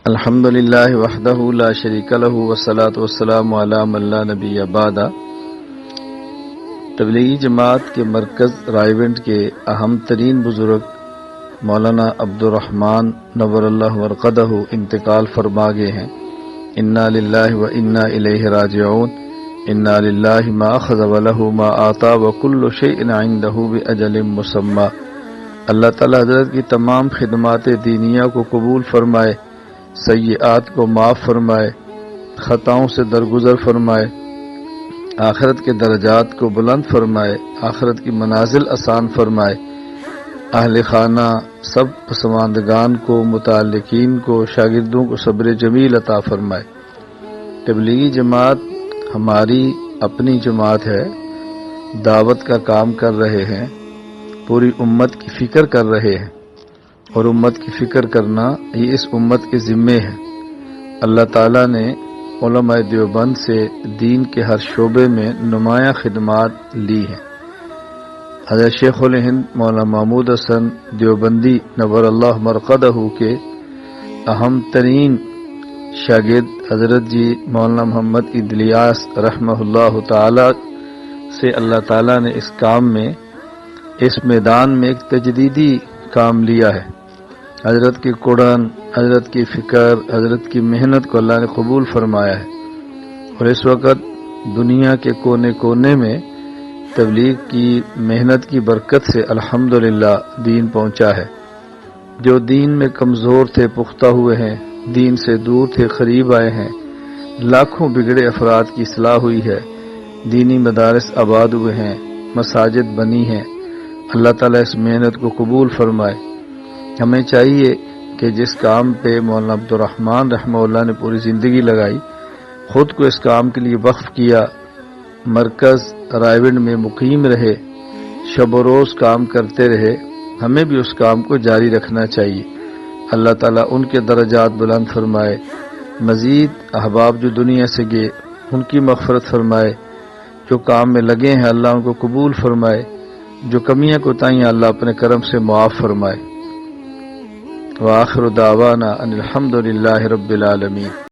الحمد للہ وحدہ لا شریک لہ والصلاۃ والسلام علی من لا نبی بعد۔ تبلیغی جماعت کے مرکز رائیونڈ کے اہم ترین بزرگ مولانا عبدالرحمن نور اللہ مرقدہ انتقال فرما گئے ہیں۔ انا للہ و انا الیہ راجعون۔ انا للہ ما اخذ ولہ ما آتا وکل شیء عندہ باجل مسمی۔ اللہ تعالی حضرت کی تمام خدمات دینیہ کو قبول فرمائے، سیئات کو معاف فرمائے، خطاؤں سے درگزر فرمائے، آخرت کے درجات کو بلند فرمائے، آخرت کی منازل آسان فرمائے، اہل خانہ سب پسماندگان کو، متعلقین کو، شاگردوں کو صبر جمیل عطا فرمائے۔ تبلیغی جماعت ہماری اپنی جماعت ہے، دعوت کا کام کر رہے ہیں، پوری امت کی فکر کر رہے ہیں، اور امت کی فکر کرنا یہ اس امت کے ذمے ہے۔ اللہ تعالیٰ نے علماء دیوبند سے دین کے ہر شعبے میں نمایاں خدمات لی ہیں۔ حضرت شیخ الہند مولانا محمود حسن دیوبندی نور اللہ مرقدہ کے اہم ترین شاگرد حضرت جی مولانا محمد ادلیاس رحمہ اللہ تعالی سے اللہ تعالیٰ نے اس کام میں، اس میدان میں ایک تجدیدی کام لیا ہے۔ حضرت کی قرآن، حضرت کی فکر، حضرت کی محنت کو اللہ نے قبول فرمایا ہے، اور اس وقت دنیا کے کونے کونے میں تبلیغ کی محنت کی برکت سے الحمدللہ دین پہنچا ہے۔ جو دین میں کمزور تھے پختہ ہوئے ہیں، دین سے دور تھے قریب آئے ہیں، لاکھوں بگڑے افراد کی اصلاح ہوئی ہے، دینی مدارس آباد ہوئے ہیں، مساجد بنی ہیں۔ اللہ تعالیٰ اس محنت کو قبول فرمائے۔ ہمیں چاہیے کہ جس کام پہ مولانا عبدالرحمن رحمہ اللہ نے پوری زندگی لگائی، خود کو اس کام کے لیے وقف کیا، مرکز رائیونڈ میں مقیم رہے، شب و روز کام کرتے رہے، ہمیں بھی اس کام کو جاری رکھنا چاہیے۔ اللہ تعالیٰ ان کے درجات بلند فرمائے، مزید احباب جو دنیا سے گئے ان کی مغفرت فرمائے، جو کام میں لگے ہیں اللہ ان کو قبول فرمائے، جو کمیاں کوتاہیاں اللہ اپنے کرم سے معاف فرمائے۔ وآخر دعوانا ان الحمد للہ رب العالمین۔